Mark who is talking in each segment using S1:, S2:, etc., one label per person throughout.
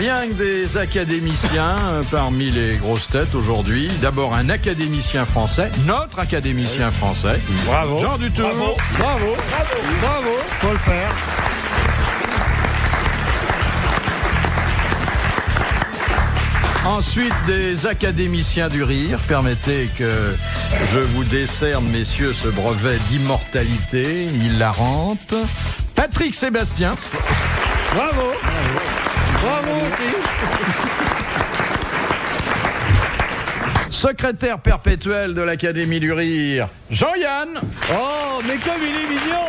S1: Rien que des académiciens parmi les grosses têtes aujourd'hui. D'abord un académicien français, notre académicien français.
S2: Bravo.
S1: Jean Dutour.
S2: Bravo. Bravo. Bravo. Bravo. Faut le faire.
S1: Ensuite, des académiciens du rire. Permettez que je vous décerne, messieurs, ce brevet d'immortalité hilarante. Patrick Sébastien.
S2: Bravo. Bravo aussi.
S1: Secrétaire perpétuel de l'Académie du rire, Jean-Yann.
S2: Oh, mais comme il est mignon.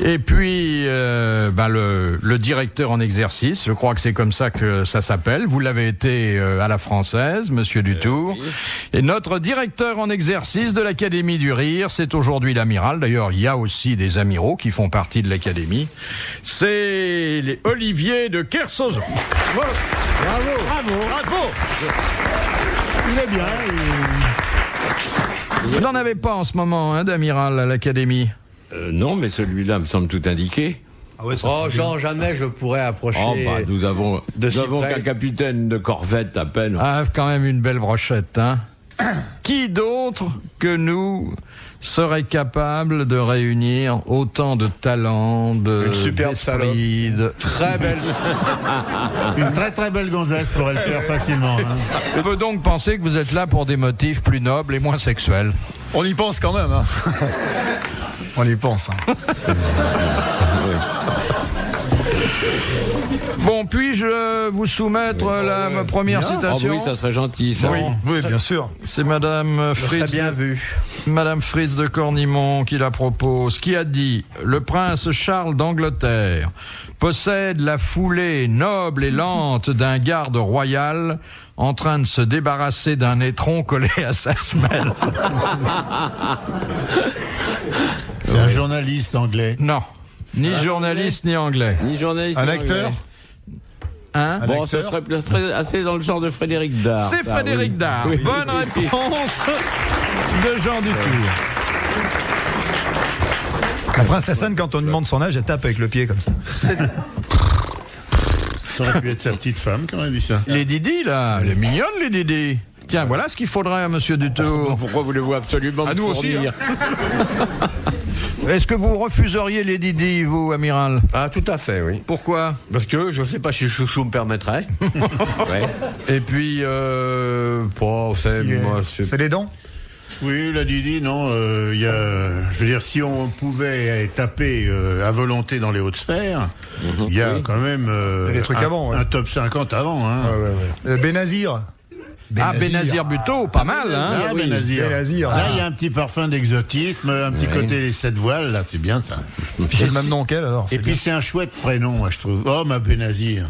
S1: Et puis, le directeur en exercice, je crois que c'est comme ça que ça s'appelle. Vous l'avez été à la française, monsieur Dutour. Oui. Et notre directeur en exercice de l'Académie du rire, c'est aujourd'hui l'amiral. D'ailleurs, il y a aussi des amiraux qui font partie de l'Académie. C'est Olivier de Kersauzon.
S2: Bravo. Bravo. Bravo. Il est bien.
S1: Vous n'en avez pas en ce moment, d'amiral à l'Académie.
S3: Non, mais celui-là me semble tout indiqué.
S4: Ah ouais, ça
S2: Jean, jamais je pourrais approcher.
S3: Nous avons qu'un capitaine de corvette à peine.
S1: Ah, quand même une belle brochette, hein. Qui d'autre que nous serait capable de réunir autant de talents,
S2: une superbe
S1: d'esprit, très belle...
S4: Une très très belle gonzesse pourrait le faire facilement.
S1: On peut donc penser que vous êtes là pour des motifs plus nobles et moins sexuels.
S4: On y pense quand même. On y pense.
S1: Bon, puis-je vous soumettre ma première citation?
S3: Oui, ça serait gentil, ça.
S4: Oui, bien sûr.
S1: C'est Madame Fritz.
S2: Bien vu.
S1: Madame Fritz de Cornimont qui la propose, qui a dit « Le prince Charles d'Angleterre possède la foulée noble et lente d'un garde royal en train de se débarrasser d'un étron collé à sa semelle. »
S4: C'est un journaliste anglais.
S1: Non, ni journaliste ni anglais.
S3: Ni journaliste.
S4: Un
S3: ni
S4: acteur.
S1: Hein?
S3: Bon, ça serait assez dans le genre de Frédéric Dard.
S1: C'est Frédéric Dard.
S3: Oui.
S1: Bonne réponse de Jean Dutour.
S4: La princesse Anne, quand on demande son âge, elle tape avec le pied comme ça. Ça aurait pu être sa petite femme quand elle dit ça.
S1: Les Didi, là, elle est mignonne, les Didi. Tiens, voilà ce qu'il faudrait à monsieur Dutour.
S3: Pourquoi voulez-vous absolument
S4: À
S3: me
S4: nous
S3: fournir
S4: aussi,
S1: Est-ce que vous refuseriez les Didi, vous, amiral?
S2: Ah, tout à fait, oui.
S1: Pourquoi?
S2: Parce que je ne sais pas si Chouchou me permettrait. Ouais. Et puis,
S4: C'est les dents. Oui, la Didi, non. Je veux dire, si on pouvait taper à volonté dans les hautes sphères, il y a quand même
S5: des trucs avant,
S4: un top 50 avant. Hein.
S5: Benazir.
S1: Benazir Bhutto, pas mal, hein?
S4: Ah, Benazir. Là, il y a un petit parfum d'exotisme, un petit côté les 7 voiles, là, c'est bien ça.
S5: J'ai le même nom qu'elle, alors.
S4: Et puis c'est un chouette prénom, moi, je trouve. Oh, ma Benazir.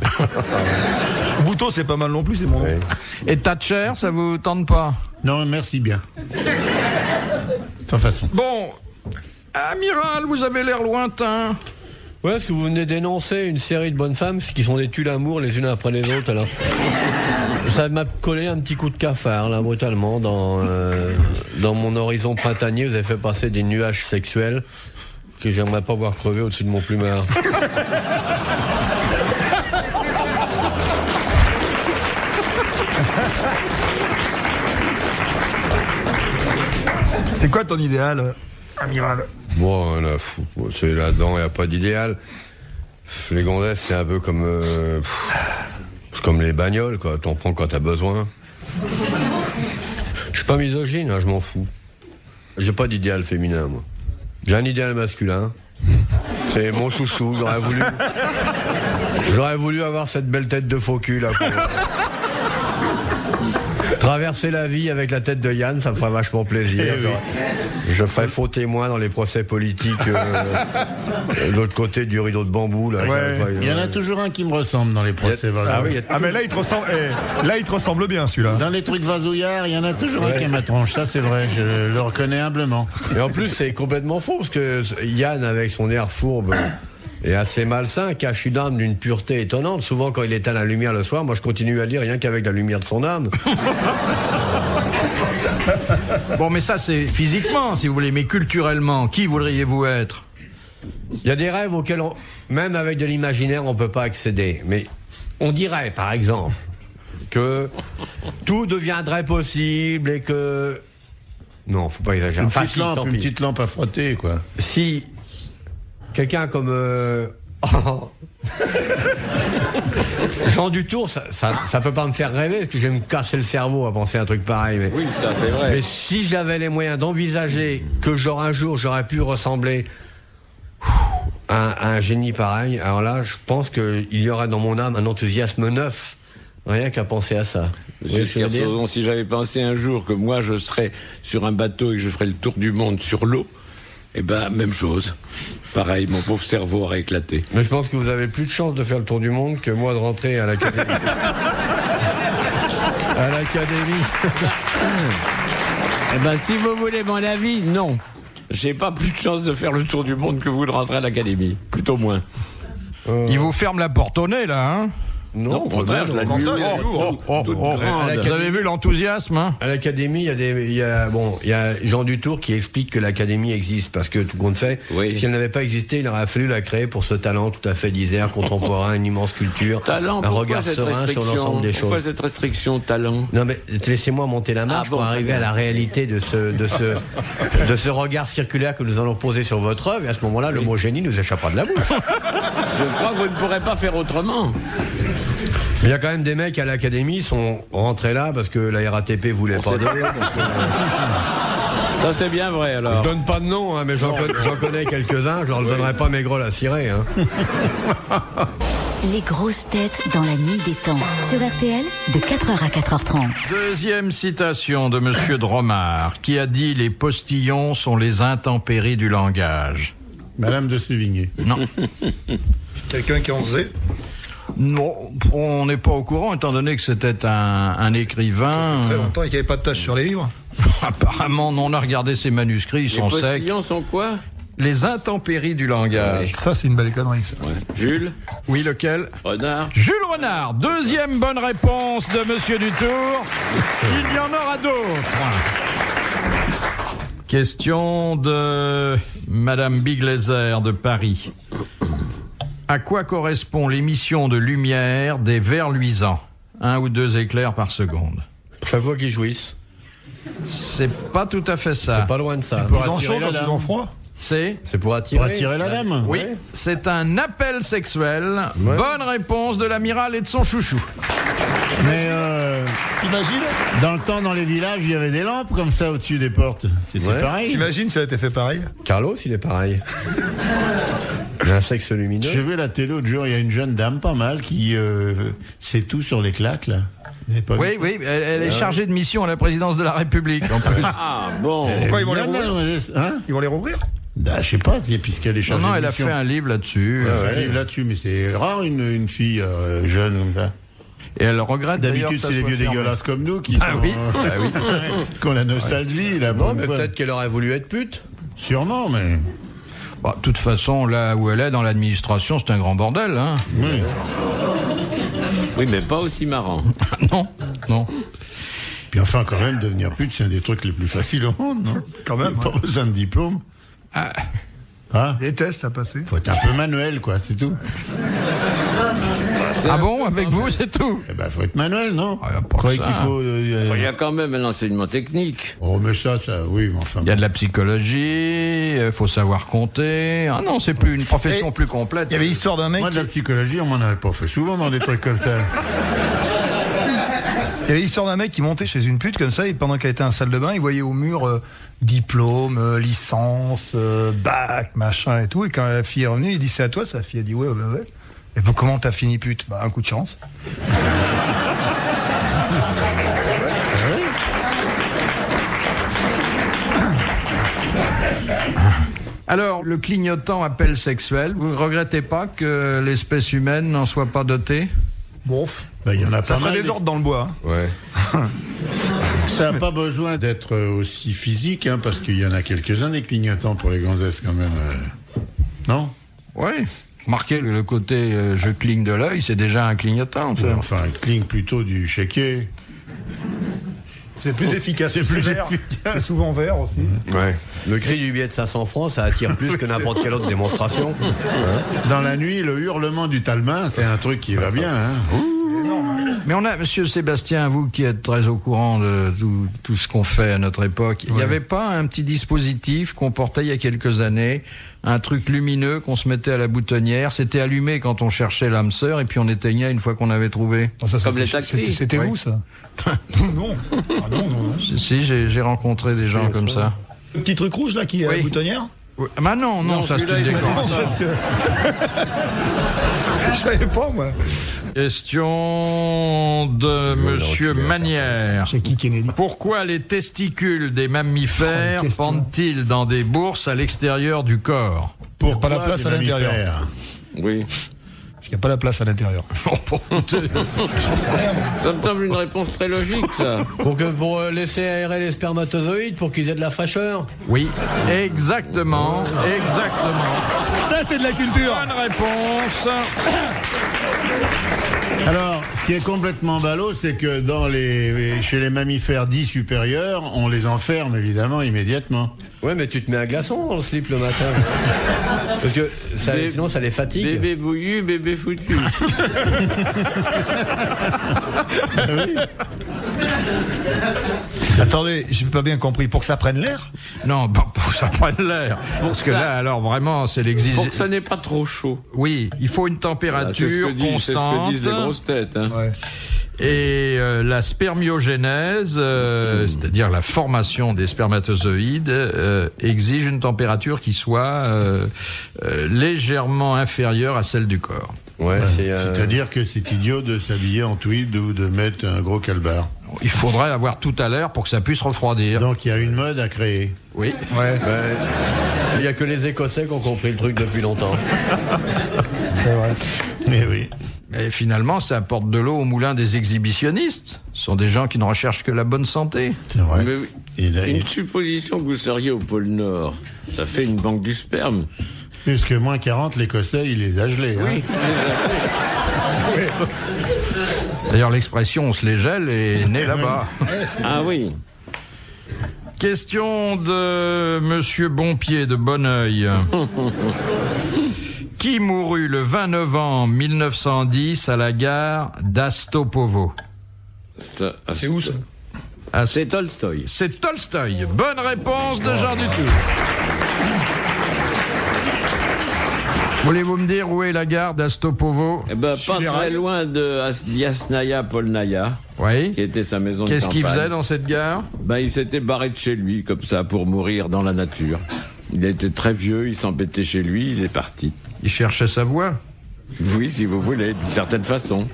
S5: Bhutto, c'est pas mal non plus, c'est mon nom.
S1: Et Thatcher, ça vous tente pas?
S4: Non, merci bien. Sans façon.
S1: Bon, amiral, vous avez l'air lointain.
S2: Ouais, parce que vous venez d'énoncer une série de bonnes femmes qui sont des tue-l'amour les unes après les autres, alors. Ça m'a collé un petit coup de cafard, là, brutalement, dans mon horizon printanier. Vous avez fait passer des nuages sexuels que j'aimerais pas voir crever au-dessus de mon plumard.
S5: C'est quoi ton idéal, amiral?
S2: Bon, là, c'est là-dedans, il n'y a pas d'idéal. Les gonzesses, c'est un peu comme... c'est comme les bagnoles, quoi. T'en prends quand t'as besoin. Je suis pas misogyne, hein, je m'en fous. J'ai pas d'idéal féminin, moi. J'ai un idéal masculin. C'est mon chouchou, j'aurais voulu avoir cette belle tête de faux cul, là. Traverser la vie avec la tête de Yann, ça me ferait vachement plaisir. Je ferais faux témoin dans les procès politiques de l'autre côté du rideau de bambou. Là,
S4: il y en a toujours un qui me ressemble dans les procès vasouillards.
S5: Mais là, il te ressemble, là, il te ressemble bien, celui-là.
S4: Dans les trucs vasouillards, il y en a toujours un qui a ma tronche. Ça, c'est vrai, je le reconnais humblement.
S2: Et en plus, c'est complètement faux, parce que Yann, avec son air fourbe... et assez malsain, cache une âme d'une pureté étonnante. Souvent, quand il éteint la lumière le soir, moi, je continue à lire rien qu'avec la lumière de son âme.
S1: Bon, mais ça, c'est physiquement, si vous voulez. Mais culturellement, qui voudriez-vous être?
S2: Il y a des rêves auxquels, même avec de l'imaginaire, on ne peut pas accéder. Mais on dirait, par exemple, que tout deviendrait possible et que... Non, faut pas exagérer.
S4: Une petite lampe à frotter, quoi.
S2: Si quelqu'un comme Jean Dutour, ça peut pas me faire rêver, parce que je vais me casser le cerveau à penser à un truc pareil. Mais,
S3: oui, ça c'est vrai.
S2: Mais si j'avais les moyens d'envisager que un jour j'aurais pu ressembler à un génie pareil, alors là, je pense qu'il y aurait dans mon âme un enthousiasme neuf, rien qu'à penser à ça.
S3: Monsieur Kersozon, si j'avais pensé un jour que moi je serais sur un bateau et que je ferais le tour du monde sur l'eau, eh ben, même chose. Pareil, mon pauvre cerveau aurait éclaté.
S2: Mais je pense que vous avez plus de chance de faire le tour du monde que moi de rentrer à l'académie. À l'académie.
S3: Eh ben, si vous voulez mon avis, non. J'ai pas plus de chance de faire le tour du monde que vous de rentrer à l'académie. Plutôt moins.
S1: Il vous ferme la porte au nez, là, hein?
S3: Non, au contraire, je la
S1: Vous avez vu l'enthousiasme, hein?
S2: À l'académie, il y a Jean Dutour qui explique que l'académie existe parce que tout compte fait, si elle n'avait pas existé, il aurait fallu la créer pour ce talent tout à fait d'isère, contemporain, une immense culture,
S3: talent,
S2: un regard serein sur l'ensemble des choses.
S3: Pourquoi cette restriction talent?
S2: Non mais laissez-moi monter la marche pour arriver à la réalité de ce regard circulaire que nous allons poser sur votre œuvre, et à ce moment-là, le mot génie nous échappera de la bouche.
S3: Je crois que vous ne pourrez pas faire autrement.
S2: Il y a quand même des mecs à l'académie, sont rentrés là parce que la RATP voulait pas d'eux.
S3: Ça c'est bien vrai alors.
S2: Je donne pas de nom, hein, mais j'en connais quelques-uns, je leur donnerai pas mes grolles à cirer. Hein.
S6: Les grosses têtes dans la nuit des temps. Sur RTL, de 4h à 4h30.
S1: Deuxième citation de Monsieur Dromard, qui a dit « Les postillons sont les intempéries du langage ».
S4: Madame de Sévigné.
S1: Non.
S5: Quelqu'un qui en faisait?
S1: Non, on n'est pas au courant, étant donné que c'était un écrivain.
S5: Ça fait très longtemps et qu'il n'y avait pas de taches sur les livres.
S1: Apparemment, non, on a regardé ses manuscrits, ils sont secs.
S3: Les postillons sont quoi?
S1: Les intempéries du langage.
S5: Ça, c'est une belle connerie, ça.
S3: Ouais. Jules?
S1: Oui, lequel?
S3: Renard?
S1: Jules Renard. Deuxième bonne réponse de Monsieur Dutour. Il y en aura d'autres. Question de Madame Biglézer de Paris. À quoi correspond l'émission de lumière des vers luisants? 1 ou 2 éclairs par seconde.
S2: Chaque fois qu'ils jouissent.
S1: C'est pas tout à fait ça.
S2: C'est pas loin de ça.
S4: Pour
S5: Ils ont
S4: attirer
S5: chaud
S4: la
S5: quand
S4: dame.
S5: ils ont froid.
S2: C'est pour
S4: Pour attirer la dame.
S1: Oui, c'est un appel sexuel.
S2: Ouais.
S1: Bonne réponse de l'amiral et de son chouchou.
S4: Mais
S5: T'imagines?
S4: dans le temps, dans les villages, il y avait des lampes comme ça au-dessus des portes. C'était pareil.
S5: T'imagines, ça a été fait pareil?
S2: Carlos, il est pareil. Il a un sexe lumineux.
S4: J'ai vu la télé l'autre jour, il y a une jeune dame pas mal qui sait tout sur les claques, là.
S1: Oui, elle est chargée de mission à la présidence de la République. En plus.
S3: Ah bon.
S5: Pourquoi ils vont les
S4: Non,
S5: rouvrir?
S4: non, hein?
S5: Ils vont les rouvrir?
S4: Bah, je sais pas, puisqu'elle est chargée
S1: Non,
S4: de
S1: elle a
S4: mission.
S1: fait un livre là-dessus.
S4: Elle a fait un livre là-dessus, mais c'est rare une fille jeune comme ça.
S1: Et elle regrette d'ailleurs.
S4: D'habitude,
S1: que ça
S4: c'est les
S1: soit
S4: vieux
S1: fermé.
S4: dégueulasses comme nous qui
S1: Ah
S4: sont,
S1: oui.
S4: qui ont la nostalgie, là.
S2: Non,
S4: bonne
S2: mais
S4: foi.
S2: peut-être qu'elle aurait voulu être pute.
S4: Sûrement, mais.
S1: Bah, de toute façon, là où elle est dans l'administration, c'est un grand bordel. Hein.
S4: Oui.
S3: Oui, mais pas aussi marrant.
S1: Non.
S4: Puis enfin, quand même, devenir pute, c'est un des trucs les plus faciles au monde, non?
S5: Quand même,
S4: Pas
S5: ouais.
S4: besoin de diplôme. Ah.
S5: Des tests à passer.
S4: Faut être un peu manuel, quoi, c'est tout.
S1: Ah bon, avec vous, c'est tout.
S4: Eh ben, faut être manuel, non?
S1: Ah, pas
S4: Vous croyez
S1: ça.
S4: qu'il faut.
S3: Il y a quand même un enseignement technique.
S4: Oh, mais ça, oui, mais enfin.
S1: Il y a de la psychologie, faut savoir compter. Ah non, c'est plus une profession plus complète.
S5: Il y avait l'histoire d'un mec.
S4: Moi, de la psychologie, on m'en avait pas fait souvent dans des trucs comme ça.
S5: Il y avait l'histoire d'un mec qui montait chez une pute comme ça, et pendant qu'elle était en salle de bain, il voyait au mur diplôme, licence, bac, machin et tout. Et quand la fille est revenue, il dit c'est à toi, sa fille a dit ouais. Et puis comment t'as fini pute? Bah un coup de chance.
S1: Alors, le clignotant appel sexuel, vous ne regrettez pas que l'espèce humaine n'en soit pas dotée?
S5: Bon,
S4: Ben, il y en a
S5: ça
S4: pas
S5: ferait
S4: mal.
S5: des ordres dans le bois. Hein.
S2: Ouais.
S4: Ça n'a pas besoin d'être aussi physique, hein, parce qu'il y en a quelques-uns des clignotants pour les gonzesses quand même. Non?
S1: Oui. Remarquez le côté je cligne de l'œil, c'est déjà un clignotant. Ça.
S4: Enfin, il cligne plutôt du chéquier.
S5: C'est plus efficace.
S4: C'est plus
S5: vert.
S4: efficace.
S5: C'est souvent vert aussi.
S2: Ouais. Le cri du billet de 500 francs, ça attire plus que n'importe quelle autre démonstration.
S4: Dans la nuit, le hurlement du talmin, c'est un truc qui va bien. Hein.
S1: Mais on a, Monsieur Sébastien, vous qui êtes très au courant de tout ce qu'on fait à notre époque, il n'y avait pas un petit dispositif qu'on portait il y a quelques années, un truc lumineux qu'on se mettait à la boutonnière, c'était allumé quand on cherchait l'âme sœur et puis on éteignait une fois qu'on avait trouvé.
S5: Ça,
S3: Comme les taxis.
S5: C'était
S1: Oui.
S5: vous, ça? Non. Ah, non.
S1: Si, j'ai rencontré des gens comme ça.
S5: Le petit truc rouge, là, qui est à la
S1: Oui.
S5: boutonnière?
S1: Oui. Bah non, ça c'est
S3: celui-là,
S1: une
S3: il est
S1: décoration.
S5: Parce que... Je savais pas, moi.
S1: Question de Monsieur Manière.
S5: Chez qui Kennedy?
S1: Pourquoi les testicules des mammifères
S5: Oh, une question.
S1: pendent-ils dans des bourses à l'extérieur du corps?
S4: Pourquoi
S5: pas la place
S4: des
S5: à l'intérieur.
S4: mammifères?
S3: Oui.
S5: Parce qu'il n'y a pas la place à l'intérieur. J'en sais rien, moi.
S3: Ça me semble une réponse très logique, ça.
S2: Pour laisser aérer les spermatozoïdes, pour qu'ils aient de la fraîcheur.
S1: Oui, exactement.
S5: Ça, c'est de la culture.
S1: Bonne réponse.
S4: Alors, ce qui est complètement ballot, c'est que chez les mammifères dits supérieurs, on les enferme évidemment immédiatement.
S2: Ouais, mais tu te mets un glaçon dans le slip le matin. Parce que sinon, ça les fatigue.
S3: Bébé bouillu, bébé foutu.
S5: Attendez, j'ai pas bien compris. Pour que ça prenne l'air?
S1: Non, pour que ça prenne l'air. Parce que
S3: ça-
S1: là, alors vraiment, c'est
S3: Pour que
S1: l'exigence.
S3: ça n'est pas trop chaud.
S1: Oui, il faut une
S3: Voilà,
S1: température
S3: c'est ce que
S1: constante.
S3: disent les grosses têtes. Hein.
S5: Ouais.
S1: Et la spermiogénèse, c'est-à-dire la formation des spermatozoïdes, exige une température qui soit légèrement inférieure à celle du corps.
S2: Ouais,
S4: C'est-à-dire que c'est idiot de s'habiller en tweed ou de mettre un gros calbar.
S1: Il faudrait avoir tout à l'air pour que ça puisse refroidir.
S4: Donc il y a une mode à créer.
S1: Oui.
S5: Ouais,
S2: il y a que les Écossais qui ont compris le truc depuis longtemps.
S5: c'est vrai.
S4: Mais oui.
S1: Mais finalement, ça apporte de l'eau au moulin des exhibitionnistes. Ce sont des gens qui ne recherchent que la bonne santé.
S4: C'est vrai.
S3: Mais oui.
S4: Et là,
S3: Une supposition que vous seriez au pôle Nord, ça fait une banque du sperme.
S4: plus que moins 40, l'Écossais, il les a gelés.
S3: Oui.
S4: Hein.
S1: D'ailleurs, l'expression « on se les gèle » est née là-bas.
S3: Ah oui.
S1: Question de Monsieur Bonpied de Bonneuil. Qui mourut le 20 novembre 1910 à la gare d'Astopovo?
S2: C'est où ça?
S3: C'est Tolstoï.
S1: C'est Tolstoï. Bonne réponse de Jean Dutour. Voulez-vous me dire où est la gare d'Astopovo?
S3: Eh ben, pas très loin de Yasnaya Polnaya,
S1: Oui.
S3: qui était sa maison de
S1: Qu'est-ce
S3: campagne.
S1: qu'il faisait dans cette gare?
S3: Ben, il s'était barré de chez lui, comme ça, pour mourir dans la nature. Il était très vieux, il s'embêtait chez lui, il est parti.
S1: Il cherchait sa voie.
S3: Oui, si vous voulez, d'une certaine façon.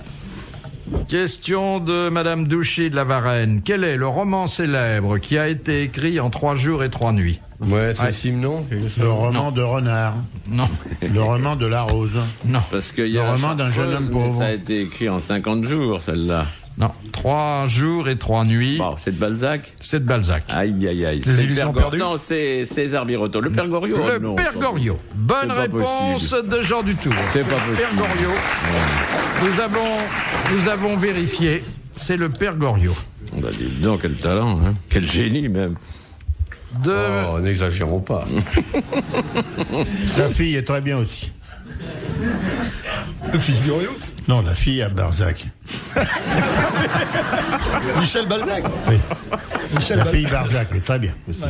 S1: Question de Madame Douchy de la Varenne. Quel est le roman célèbre qui a été écrit en 3 jours et 3 nuits?
S2: Ouais, c'est
S1: Ouais.
S2: Simon.
S4: Le roman de Renard.
S1: Non.
S4: Le roman de la Rose.
S1: Non.
S3: Parce qu'il y
S4: Le
S3: a
S4: roman d'un jeune homme
S3: mais
S4: pauvre.
S3: ça a été écrit en 50 jours, celle-là.
S1: Non. 3 jours et 3 nuits.
S3: Bon, c'est de Balzac.
S1: C'est de Balzac.
S3: Aïe, aïe, aïe.
S5: Les
S3: C'est
S5: illusions
S3: Père
S5: perdues.
S3: Non, c'est César Birotteau. Le Père Goriot.
S1: Le
S3: non,
S1: Père
S3: pas
S1: Goriot. Bonne
S3: C'est pas
S1: réponse
S3: possible.
S1: de Jean Dutour.
S3: C'est pas possible.
S1: Père Goriot. Nous avons vérifié. C'est le Père Goriot.
S3: On va dire, non, quel talent, hein. Quel génie, même.
S2: Oh, n'exagérons pas.
S4: Sa fille est très bien aussi.
S5: Le fils Goriot.
S4: Non, la fille à Barzac.
S5: Michel Balzac.
S4: Oui.
S5: Michel
S4: La
S5: Balzac.
S4: fille Barzac est très bien aussi.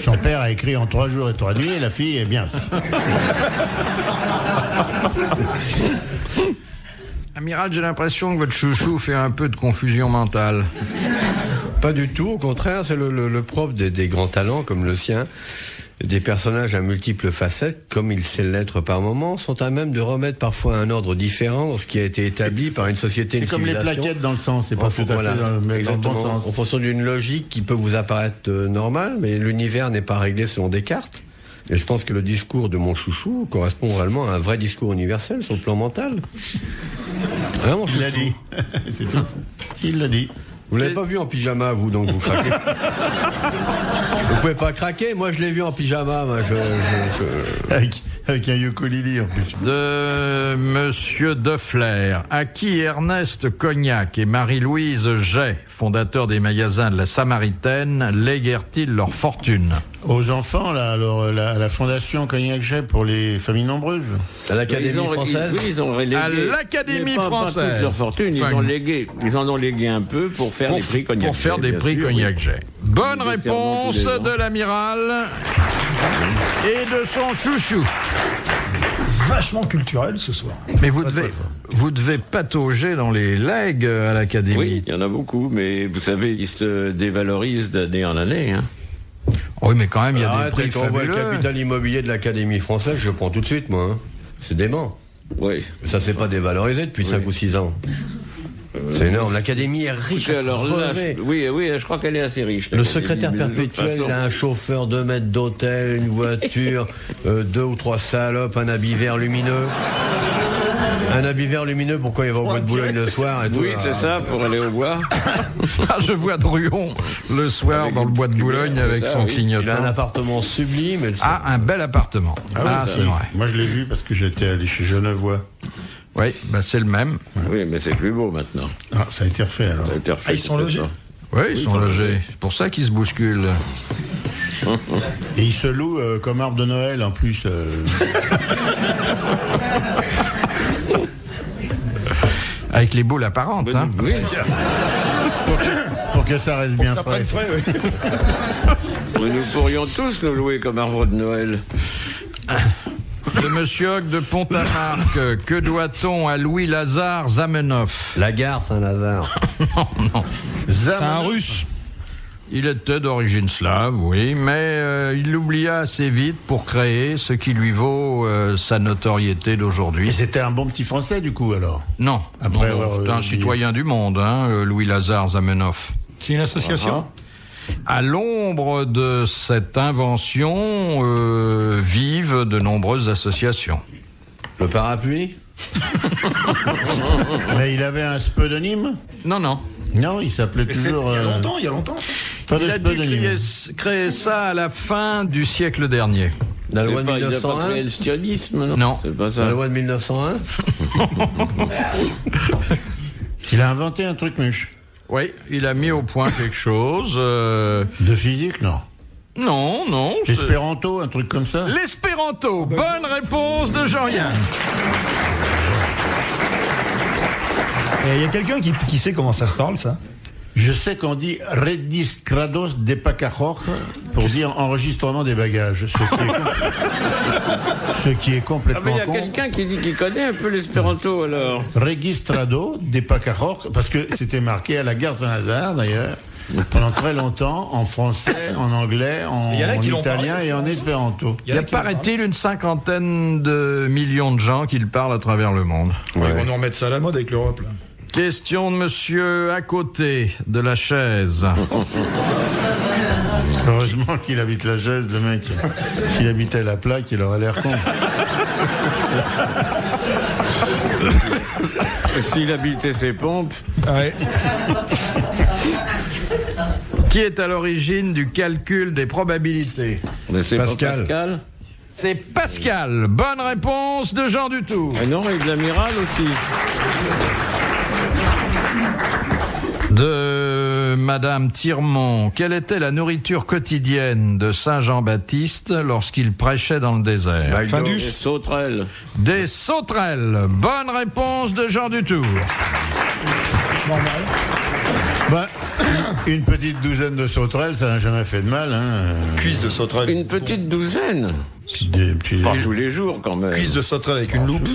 S4: Son père a écrit en 3 jours et 3 nuits et la fille est bien aussi.
S1: Amiral, j'ai l'impression que votre chouchou fait un peu de confusion mentale.
S2: Pas du tout, au contraire, c'est le propre des grands talents comme le sien. Des personnages à multiples facettes, comme il sait l'être par moments, sont à même de remettre parfois un ordre différent dans ce qui a été établi par une société,
S4: C'est
S2: une
S4: comme les
S2: civilisation.
S4: plaquettes dans le sang, c'est pas
S2: Enfin,
S4: tout à
S2: voilà,
S4: fait dans le bon
S2: exactement.
S4: sens.
S2: En fonction d'une logique qui peut vous apparaître normale, mais l'univers n'est pas réglé selon Descartes. Et je pense que le discours de mon chouchou correspond réellement à un vrai discours universel sur le plan mental. Vraiment,
S4: Il l'a dit. C'est tout. Il l'a dit.
S2: Vous l'avez pas vu en pyjama, vous, donc vous craquez. Vous pouvez pas craquer, moi je l'ai vu en pyjama. Moi,
S4: Avec un ukulélé en plus.
S1: De Monsieur Defler, à qui Ernest Cognac et Marie-Louise Jay, fondateurs des magasins de la Samaritaine, léguèrent-ils leur fortune?
S4: Aux enfants, là, alors, la fondation Cognac-Jet pour les familles nombreuses.
S2: À l'Académie française.
S3: Oui, ils ont relégué.
S1: À l'Académie française.
S3: Pas toute leur fortune,
S1: Enfin,
S3: ils en ont légué un peu pour faire des prix Cognac.
S1: Pour faire des prix Cognac-Jet. Bonne réponse de l'amiral et de son chouchou.
S5: Vachement culturel ce soir.
S1: Mais vous devez patauger dans les legs à l'Académie.
S3: Oui, il y en a beaucoup, mais vous savez, ils se dévalorisent d'année en année. Hein.
S1: Oui, mais quand même, il y a des prix
S2: quand on voit le
S1: fabuleux.
S2: capital immobilier de l'Académie française, je le prends tout de suite, moi. Hein. C'est dément.
S3: Oui.
S2: Ça s'est pas dévalorisé depuis 5 ou 6 ans. C'est énorme. L'Académie est riche.
S3: Écoutez, alors là, oui, je crois qu'elle est assez riche.
S2: Le secrétaire perpétuel, il a un chauffeur, 2 mètres d'hôtel, une voiture, 2 ou 3 salopes, un habit vert lumineux. Un habit vert lumineux, pourquoi il va au bois de Boulogne le soir et tout,
S3: Oui, c'est ça, pour aller au bois.
S1: Ah, je vois Druon le soir
S3: Avec
S1: dans le bois de Boulogne avec
S3: ça,
S1: son
S3: oui.
S1: clignotant.
S2: Il a un appartement sublime. Et
S1: Ah, un bel appartement. Ah, c'est vrai.
S4: Moi, je l'ai vu parce que j'étais allé chez Genevois.
S1: Oui, bah c'est le même.
S3: Oui, mais c'est plus beau maintenant.
S4: Ah, ça a été refait alors.
S3: Ça a été refait,
S5: ils sont
S3: c'est
S5: logés.
S3: ça.
S1: Oui, ils sont logés. C'est pour ça qu'ils se bousculent.
S4: Et il se loue comme arbre de Noël en plus.
S1: Avec les boules apparentes, hein.
S3: Oui,
S4: Pour que ça reste bien
S5: Ça
S4: frais.
S5: prenne frais, oui.
S3: mais nous pourrions tous nous louer comme arbre de Noël.
S1: De Monsieur Hoc de Pont-à-Marc, que doit-on à Louis-Lazare Zamenhof?
S2: La gare Saint-Lazare.
S1: Non. C'est un Russe. Il était d'origine slave, oui, mais il l'oublia assez vite pour créer ce qui lui vaut sa notoriété
S4: Et
S1: d'aujourd'hui.
S4: c'était un bon petit Français du coup alors.
S1: Non,
S4: Après
S1: non,
S4: avoir,
S1: c'est un
S4: oublié.
S1: citoyen du monde, hein, Louis-Lazare Zamenhof.
S5: C'est une association.
S1: À l'ombre de cette invention vivent de nombreuses associations.
S2: Le parapluie.
S4: Mais il avait un pseudonyme.
S1: Non, non.
S4: Non, il s'appelait
S5: Mais c'est
S4: toujours.
S5: il y a longtemps. Ça.
S4: Pas de
S1: Il a dû
S4: pseudonyme.
S1: créer ça à la fin du siècle dernier.
S2: La
S3: C'est
S2: loi de
S3: pas, il n'a pas
S2: 1901.
S3: créé le sionisme, non?
S1: Non.
S3: C'est pas
S2: La
S3: ça.
S2: loi de 1901.
S4: Il a inventé un truc mûche.
S1: Oui, il a mis au point quelque chose.
S4: De physique, non.
S1: Non, non. c'est-
S4: Espéranto, un truc comme ça.
S1: L'espéranto. Bonne réponse de Jean-Yann.
S5: Et il y a quelqu'un qui sait comment ça se parle, ça.
S4: Je sais qu'on dit registrados de pacajor pour dire enregistrement des bagages, ce qui est
S3: Ah, mais
S4: complètement
S3: il y a
S4: con.
S3: quelqu'un qui dit qu'il connaît un peu l'espéranto, alors.
S4: Registrado de pacajor, parce que c'était marqué à la gare Saint-Lazare d'ailleurs, pendant très longtemps, en français, en anglais, en
S5: Il y en a qui l'ont
S4: italien
S5: parlé,
S4: et en espéranto.
S1: Il y a, paraît-il, une cinquantaine de millions de gens qui le parlent à travers le monde.
S5: Ils vont nous remettre ça à la mode avec l'Europe, là.
S1: Question de monsieur à côté de la chaise.
S4: Heureusement qu'il habite la chaise, le mec. S'il habitait la plaque, il aurait l'air con.
S3: S'il habitait ses pompes,
S5: Ouais.
S1: Qui est à l'origine du calcul des probabilités?
S3: mais c'est
S2: Pascal.
S3: pas Pascal.
S1: C'est Pascal. Bonne réponse de Jean Dutour.
S3: Ah non, et de l'amiral aussi.
S1: De Madame Tirmont. Quelle était la nourriture quotidienne de Saint Jean-Baptiste lorsqu'il prêchait dans le désert?
S3: Les
S5: Findus.
S3: sauterelles.
S1: Des sauterelles. Bonne réponse de Jean Dutour.
S4: Bah, une petite douzaine de sauterelles, ça n'a jamais fait de mal. Hein.
S5: Cuisse de sauterelle.
S3: Une petite douzaine. Pas tous les jours, quand même.
S5: Cuisse de sauterelle avec une loupe.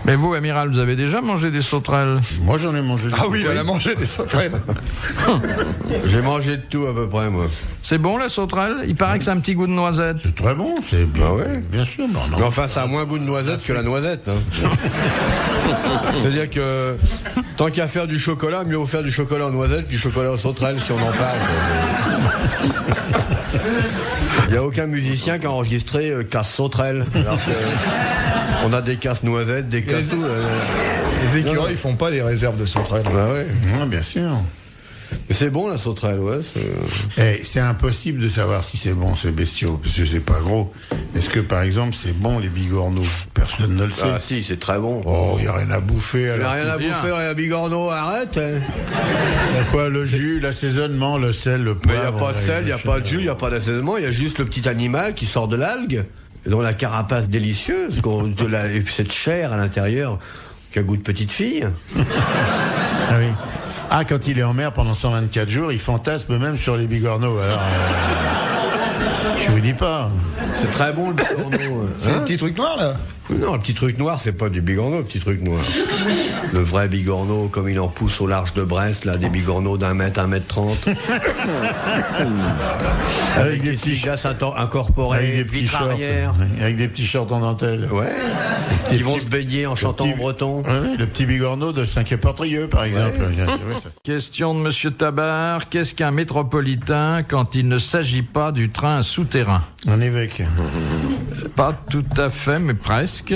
S1: Mais vous, amiral, vous avez déjà mangé des sauterelles?
S4: Moi, j'en ai mangé.
S5: Ah oui, elle a mangé des sauterelles.
S2: J'ai mangé de tout à peu près, moi.
S1: C'est bon, la sauterelle? Il paraît que c'est un petit goût de noisette.
S4: C'est très bon, c'est bien.
S2: Ah ouais.
S4: Bien sûr, non, non.
S2: Mais enfin, ça a moins goût de noisette que la noisette. Hein. C'est-à-dire que tant qu'à faire du chocolat, mieux vaut faire du chocolat aux noisettes que du chocolat aux sauterelles, si on en parle. Il n'y a aucun musicien qui a enregistré casse sauterelle. Alors que on a des casses noisettes, des casses tout.
S5: Les écureuils, ils font pas des réserves de sauterelles.
S2: Bah ouais.
S4: Ouais, bien sûr.
S2: Mais c'est bon la sauterelle, ouais.
S4: C'est impossible de savoir si c'est bon ces bestiaux, parce que c'est pas gros. Est-ce que par exemple c'est bon les bigorneaux? Personne ne le sait.
S2: Ah si, c'est très bon.
S4: Oh, il n'y a rien à bouffer.
S2: Il n'y a
S4: Alors.
S2: rien à bouffer, rien à bigorneau, arrête. Hein.
S4: Il y a quoi? Le jus, l'assaisonnement, le sel, le
S2: Mais il
S4: poivre.
S2: n'y a pas de sel, il n'y a pas de jus, il n'y a pas d'assaisonnement, il y a juste le petit animal qui sort de l'algue, dont la carapace délicieuse, et puis cette chair à l'intérieur qui a goût de petite fille.
S4: Ah oui. Ah, quand il est en mer pendant 124 jours, il fantasme même sur les bigorneaux. Alors, je vous dis pas.
S2: C'est très bon le bigorneau.
S5: C'est le petit truc noir, là?
S2: Non, le petit truc noir, c'est pas du bigorneau, le petit truc noir. Le vrai bigorneau, comme il en pousse au large de Brest, là, des bigorneaux d'1 mètre, 1m30.
S4: Avec des petits
S2: glaces incorporées,
S4: avec des petits
S2: vitres
S4: shorts.
S2: arrière.
S4: Avec des petits shorts en dentelle.
S2: Ouais. Ils vont se baigner en chantant en breton.
S4: Ouais, le petit bigorneau de Saint-Quay-Portrieux, par exemple. Ouais, ça.
S1: Question de Monsieur Tabar. Qu'est-ce qu'un métropolitain quand il ne s'agit pas du train souterrain?
S4: Un évêque.
S1: Pas tout à fait, mais presque.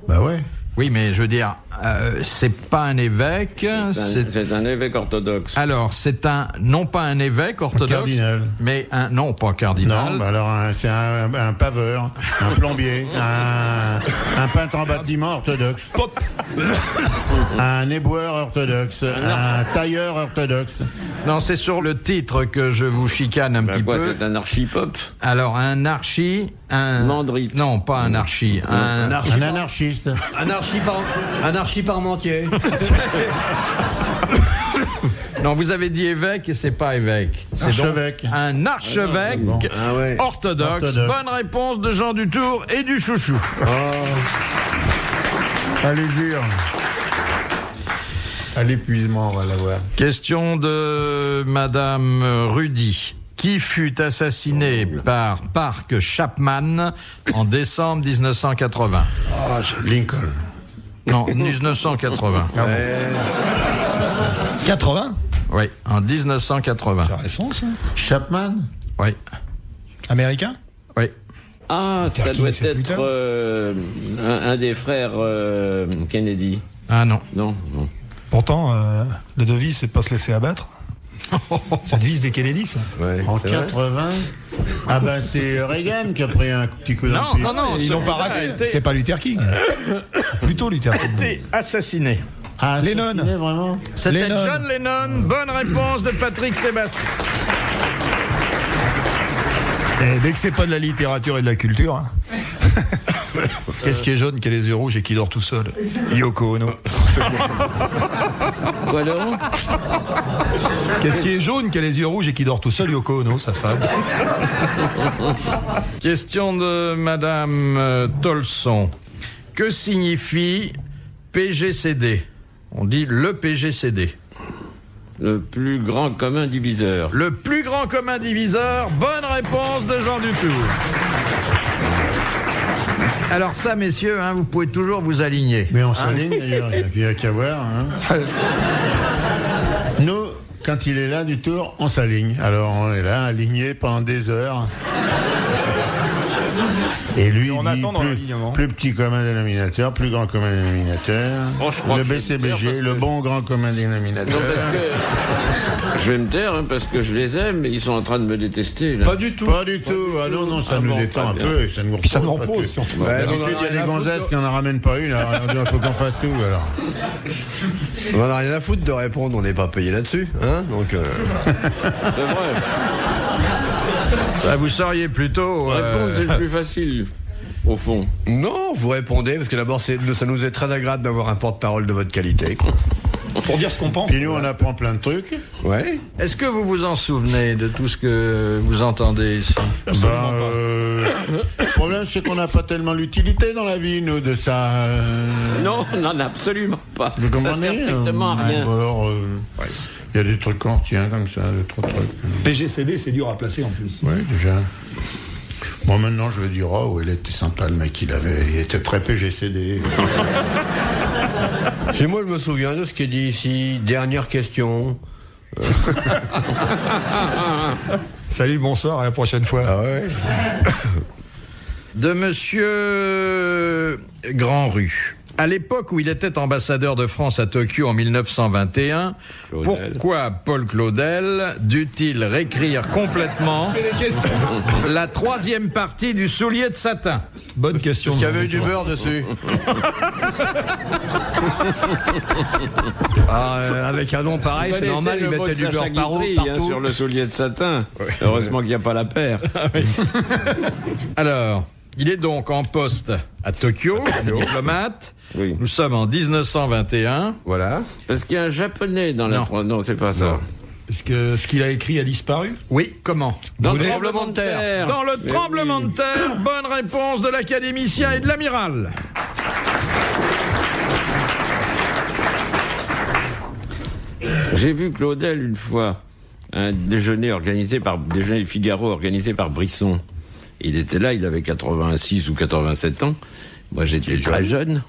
S4: Bah ouais.
S1: Oui, mais je veux dire, c'est pas un évêque.
S3: C'est un évêque orthodoxe.
S1: Alors, c'est non pas un évêque orthodoxe,
S4: cardinal.
S1: mais non, pas cardinal.
S4: Non, bah alors c'est un paveur, un plombier, un peintre en bâtiment orthodoxe, un éboueur orthodoxe, un tailleur orthodoxe.
S1: Non, c'est sur le titre que je vous chicane un petit
S3: Quoi,
S1: peu.
S3: c'est un archipop?
S1: Alors, un
S3: Mandrite.
S1: Non, pas un archi.
S4: Un anarchiste.
S2: Un archi-parmentier.
S1: Non, vous avez dit évêque et c'est pas évêque. C'est donc
S4: Archevêque.
S1: un archevêque
S2: Ah ouais.
S1: orthodoxe. Bonne réponse de Jean Dutour et du chouchou.
S4: Allez, dur. À l'épuisement, on va l'avoir.
S1: Question de Madame Rudy, qui fut assassinée par Park Chapman en décembre 1980.
S4: Lincoln.
S1: Non, 1980.
S5: 80?
S1: Oui, en 1980.
S5: C'est récent, ça.
S4: Chapman.
S1: Oui,
S5: Américain?
S1: oui.
S3: Ah, ça
S5: King,
S3: doit
S5: c'est plus tard.
S3: être un des frères Kennedy.
S1: Ah non.
S3: Non.
S5: Pourtant, la devise, c'est de pas se laisser abattre. C'est la devise des Kennedy, ça.
S2: Ouais,
S4: En
S2: c'est vrai.
S4: 80. Ah ben c'est Reagan qui a pris un petit coup d'un pied.
S1: Non,
S5: Ils l'ont pas raté. C'est pas Luther King. Plutôt Luther King.
S1: Été assassiné.
S4: Ah,
S5: Lennon.
S4: assassiné, vraiment.
S1: C'était
S5: Lennon.
S1: John Lennon. Bonne réponse de Patrick Sébastien.
S5: Et dès que c'est pas de la littérature et de la culture. Hein. Qu'est-ce qui est jaune, qui a les yeux rouges et qui dort tout seul? Yoko Ono.
S3: Quoi alors?
S5: Qu'est-ce qui est jaune, qui a les yeux rouges et qui dort tout seul? Yoko Ono, sa femme.
S1: Question de Madame Tolson. Que signifie PGCD? On dit le PGCD.
S3: Le plus grand commun diviseur.
S1: Le plus grand commun diviseur. Bonne réponse de Jean Dutour. Alors ça, messieurs, vous pouvez toujours vous aligner.
S4: Mais on s'aligne d'ailleurs, il n'y a qu'à voir. Hein. Nous, quand il est là du tour, on s'aligne. Alors on est là, aligné pendant des heures. Et lui,
S5: on
S4: il dit
S5: attend dans l'alignement.
S4: plus petit commun dénominateur, plus grand commun dénominateur.
S3: Oh, je crois
S4: le
S3: que je vais me taire
S4: BCBG,
S3: parce
S4: le
S3: que-
S4: bon grand commun dénominateur.
S3: Non, parce que je vais me taire parce que je les aime, mais ils sont en train de me détester. Là.
S2: Pas du tout.
S4: Pas du tout. Ah non, ça nous
S3: bon,
S4: détend un
S3: très bien.
S4: peu et ça nous repose.
S5: ça nous
S4: parce
S5: repose,
S4: que-
S5: surtout.
S2: Ouais,
S4: D'habitude,
S2: on en a
S4: il y a
S2: rien
S4: des
S2: à
S4: gonzesses
S2: foutre.
S4: qui n'en ramènent pas une, alors il faut qu'on fasse tout. Alors.
S2: On en a rien à foutre de répondre, on n'est pas payé là-dessus. Hein. Donc,
S3: C'est vrai.
S1: Vous seriez plutôt...
S3: Répondre, c'est le plus facile, au fond.
S2: non, vous répondez, parce que d'abord, ça nous est très agréable d'avoir un porte-parole de votre qualité. Quoi.
S5: Pour dire ce qu'on pense.
S4: Puis nous, on apprend plein de trucs.
S2: Ouais.
S1: Est-ce que vous vous en souvenez de tout ce que vous entendez ici?
S4: Le problème, c'est qu'on n'a pas tellement l'utilité dans la vie, nous, de ça.
S3: Non, non, absolument pas.
S4: Vous
S3: Ça
S4: comprenez,
S3: sert strictement à rien.
S4: Alors, il y a des trucs qu'on retient comme ça, deux, trois trucs.
S5: PGCD, c'est dur à placer en plus.
S4: Oui, déjà. Bon, maintenant, je vais dire, oh, il était sympa, le mec, il était très PGCD.
S2: Si moi, je me souviens de ce qui est dit ici. Dernière question.
S5: Salut, bonsoir, à la prochaine fois.
S2: Ah ouais.
S1: De Monsieur Grandrue. À l'époque où il était ambassadeur de France à Tokyo en 1921,
S3: Claudel.
S1: pourquoi Paul Claudel dut-il réécrire complètement la 3e partie du soulier de satin?
S5: Bonne question.
S2: Parce qu'il y avait eu du beurre dessus. Avec un nom pareil, c'est normal, il mettait du beurre partout.
S3: Sur le soulier de satin. Heureusement qu'il n'y a pas la paire.
S1: Alors, il est donc en poste à Tokyo, diplomate.
S3: Oui.
S1: Nous sommes en 1921.
S3: Voilà. Parce qu'il y a un japonais dans la... Non, c'est pas ça.
S5: Est-ce que ce qu'il a écrit a disparu?
S1: Oui, comment?
S3: Dans le
S5: voulez-
S3: tremblement de terre.
S1: Dans le tremblement de terre, bonne réponse de l'académicien et de l'amiral.
S3: J'ai vu Claudel une fois, un déjeuner déjeuner du Figaro organisé par Brisson. Il était là, il avait 86 ou 87 ans. Moi, j'étais très jeune.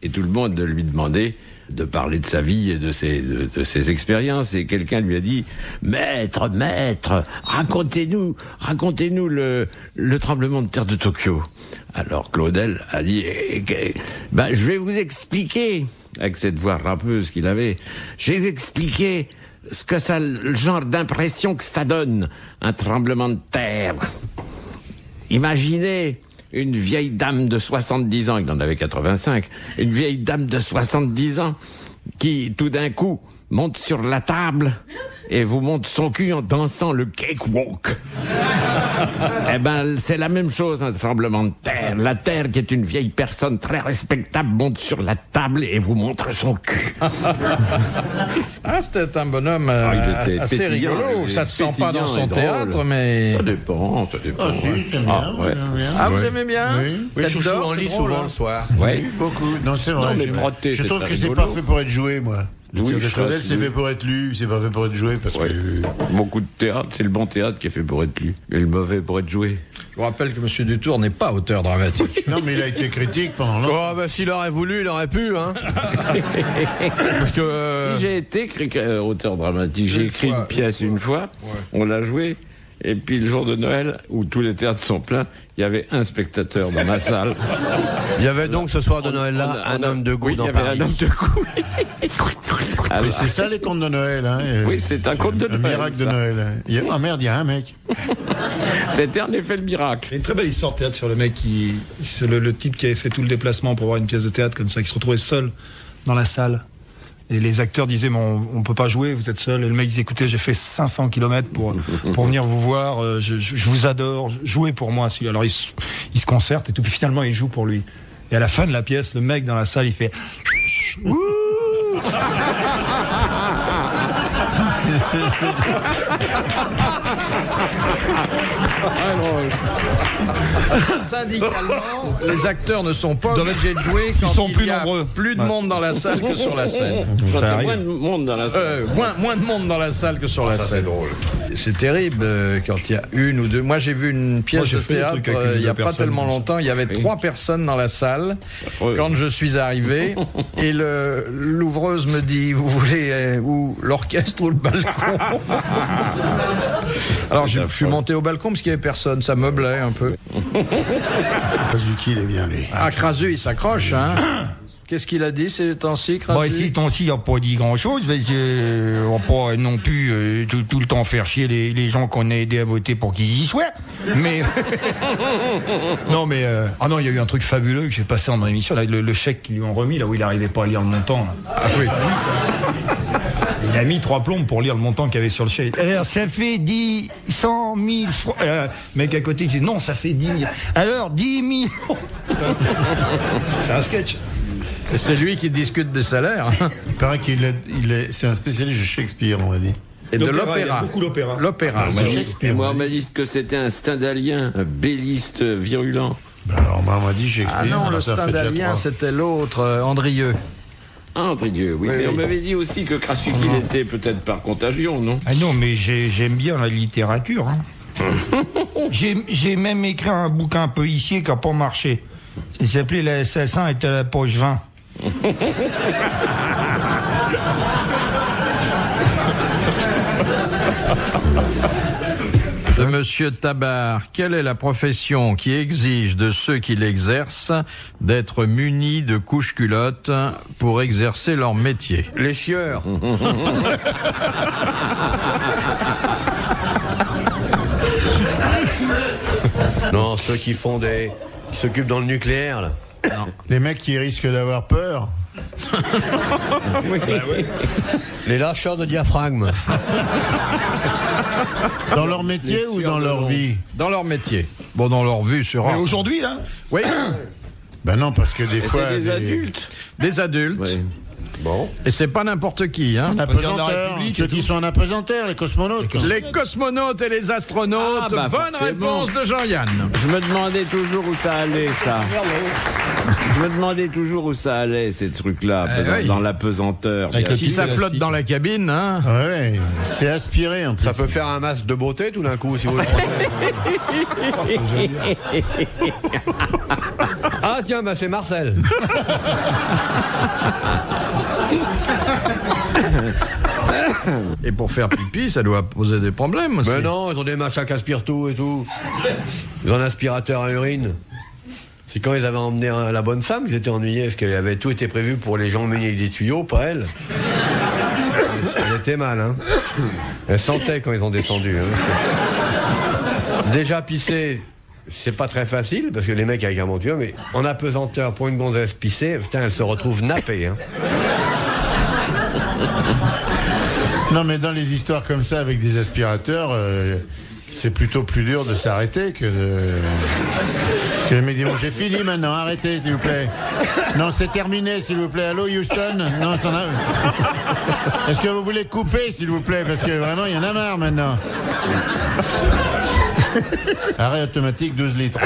S3: Et tout le monde lui demandait de parler de sa vie et de ses expériences. Et quelqu'un lui a dit, Maître, racontez-nous le tremblement de terre de Tokyo. Alors Claudel a dit, je vais vous expliquer, avec cette voix rappeuse qu'il avait, je vais vous expliquer le genre d'impression que ça donne, un tremblement de terre. Imaginez une vieille dame de 70 ans, il en avait 85, une vieille dame de 70 ans qui, tout d'un coup, monte sur la table et vous monte son cul en dansant le cakewalk. Eh ben, c'est la même chose, un tremblement de terre. La terre, qui est une vieille personne très respectable, monte sur la table et vous montre son cul.
S1: Ah, c'était un bonhomme
S3: il était
S1: assez
S3: pétillant,
S1: rigolo.
S3: il
S1: Ça
S3: était
S1: se sent pas dans
S3: pétillant
S1: son
S3: et drôle.
S1: théâtre, mais...
S3: Ça dépend.
S4: Ah si, c'est bien.
S3: ouais.
S4: j'aime bien.
S1: Ah, vous aimez bien?
S4: Oui.
S2: Oui,
S1: Tête
S2: je
S1: d'or,
S2: joue en
S1: c'est
S2: lit
S1: drôle,
S2: souvent
S1: hein.
S2: le soir.
S3: Ouais.
S4: Beaucoup. Non, c'est vrai.
S3: Non, mais
S4: j'aime-
S3: Proté,
S4: je
S3: c'est
S4: trouve
S3: très
S4: que c'est
S3: rigolo.
S4: pas fait pour être joué, moi.
S3: Oui,
S4: Le
S3: je
S4: Claudel,
S3: pense,
S4: c'est
S3: oui.
S4: fait pour être lu, c'est pas fait pour être joué, parce
S3: Ouais.
S4: que...
S3: Beaucoup de théâtre, c'est le bon théâtre qui est fait pour être lu. Et le mauvais pour être joué.
S1: Je vous rappelle que M. Dutour n'est pas auteur dramatique.
S4: Non, mais il a été critique pendant longtemps.
S2: Oh, bah, s'il aurait voulu, il aurait pu, hein. Parce que,
S3: Si j'ai été auteur dramatique, j'ai écrit
S1: fois,
S3: une pièce une fois, on l'a jouée, et puis le jour de Noël, où tous les théâtres sont pleins, il y avait un spectateur dans ma salle.
S2: il y avait donc ce soir de Noël-là un homme de goût
S3: oui,
S2: dans
S3: il y avait
S2: Paris.
S3: un homme de goût. Alors,
S4: Mais c'est ça les contes de Noël, hein.
S3: Oui, c'est un conte de
S4: Un
S3: Noël,
S4: miracle de
S3: ça.
S4: Noël. Ah merde, il y a un mec.
S3: C'était en effet le miracle.
S5: Il y a une très belle histoire de théâtre sur le mec c'est le type qui avait fait tout le déplacement pour voir une pièce de théâtre comme ça, qui se retrouvait seul dans la salle. Et les acteurs disaient, mais on peut pas jouer, vous êtes seul. Et le mec disait, écoutez, j'ai fait 500 km pour venir vous voir, je vous adore, jouez pour moi. Alors il se concerte et tout, puis finalement il joue pour lui. Et à la fin de la pièce, le mec dans la salle, il fait... Ouh
S1: Syndicalement, les acteurs ne sont pas obligés de jouer quand
S5: sont
S1: il
S5: plus
S1: y a
S5: nombreux.
S1: plus de monde dans la salle que sur la scène.
S3: Quand il y a
S5: arrive.
S3: moins de monde dans la salle.
S1: Moins de monde dans la salle que sur la scène. C'est terrible quand il y a une ou deux. Moi, j'ai vu une pièce
S5: Moi, j'ai
S1: de
S5: fait des
S1: théâtre
S5: trucs avec une ou
S1: il y a
S5: deux
S1: pas
S5: personnes,
S1: tellement
S5: comme ça.
S1: longtemps. Il y avait 3 personnes dans la salle
S3: Affreux.
S1: quand je suis arrivé et l'ouvreuse me dit, vous voulez où l'orchestre ou le balcon? Alors je suis monté au balcon parce qu'il y avait personne. Ça meublait un peu.
S4: Kazuki, il est bien, lui.
S1: Ah, Crasu, il s'accroche, hein. Qu'est-ce qu'il a dit ces temps-ci, Crasu?
S5: Bon, ici, Tonti n'a pas dit grand-chose, mais on va pas non plus tout le temps faire chier les gens qu'on a aidés à voter pour qu'ils y soient. Mais non, mais ah non, il y a eu un truc fabuleux que j'ai passé dans mon émission, là, le chèque qu'ils lui ont remis, là où il n'arrivait pas à lire le montant. Là.
S1: Ah oui.
S5: Il a mis 3 plombes pour lire le montant qu'il y avait sur le chèque. Alors, ça fait 10, 100 000 francs. Mec à côté, il dit non, ça fait 10 000. Alors, 10 000. C'est un sketch.
S1: Et c'est lui qui discute des salaires.
S4: Il paraît c'est un spécialiste de Shakespeare, on va dire.
S1: Et de
S5: Il y a
S1: l'opéra.
S5: beaucoup d'opéra.
S1: L'opéra.
S3: On m'a dit-
S4: Shakespeare,
S3: moi,
S4: oui.
S3: on m'a dit que c'était un stendhalien, un belliste virulent.
S4: Ben alors, moi, on m'a dit Shakespeare.
S1: Ah non,
S4: alors
S1: le
S4: ça fait déjà
S1: stendhalien,
S4: 3.
S1: c'était l'autre, Andrieux.
S3: Ah, entre Dieu, oui.
S1: Oui,
S3: Mais
S1: oui.
S3: on m'avait dit aussi que Krasuki l'était peut-être par contagion, non?
S5: Ah non, mais j'aime bien la littérature. Hein. J'ai même écrit un bouquin policier qui n'a pas marché. Il s'appelait La Assassin était à la poche 20.
S1: de Monsieur Tabar. Quelle est la profession qui exige de ceux qui l'exercent d'être munis de couches-culottes pour exercer leur métier?
S2: Les chieurs. Non, ceux qui s'occupent dans le nucléaire, là.
S4: Les mecs qui risquent d'avoir peur.
S2: Les lâcheurs de diaphragme.
S4: Dans leur métier ou dans leur vie?
S1: Dans leur métier. Bon, dans leur vue, c'est rare.
S5: Mais aujourd'hui, là?
S1: Oui,
S4: Ben non, parce que des fois...
S3: C'est des adultes.
S1: des adultes.
S3: Ouais.
S2: Bon.
S1: Et c'est pas n'importe qui, hein.
S4: Apesanteur, ceux qui sont en apesanteur, les cosmonautes.
S1: Les cosmonautes et les astronautes.
S3: Ah, bah,
S1: Bonne
S3: forcément.
S1: réponse de Jean-Yann.
S3: Je me demandais toujours où ça allait, ça. Je me demandais toujours où ça allait, ces trucs-là,
S1: oui.
S3: dans l'apesanteur.
S1: Si ça flotte dans la cabine, hein.
S4: Ouais, c'est aspiré en plus.
S2: Ça peut faire un masque de beauté tout d'un coup, si vous le prenez. Ah tiens, bah c'est Marcel.
S1: Et pour faire pipi, ça doit poser des problèmes aussi.
S2: Mais non, ils ont des machins qui aspirent tout et tout. Ils ont un aspirateur à urine. C'est quand ils avaient emmené la bonne femme, ils étaient ennuyés, parce qu'elle avait tout été prévu pour les gens munis avec des tuyaux, pas elle. Elle était mal, hein. Elle sentait quand ils ont descendu. Hein. Déjà pisser, c'est pas très facile, parce que les mecs avec un bon tuyau, mais en apesanteur, pour une gonzesse pissée, putain, elle se retrouve nappée. Hein.
S4: Non, mais dans les histoires comme ça, avec des aspirateurs, c'est plutôt plus dur de s'arrêter que de... Parce que les mecs disent, bon, j'ai fini maintenant, arrêtez, s'il vous plaît. Non, c'est terminé, s'il vous plaît. Allô, Houston? Non, c'en a... Est-ce que vous voulez couper, s'il vous plaît? Parce que vraiment, il y en a marre, maintenant. Arrêt automatique, 12 litres.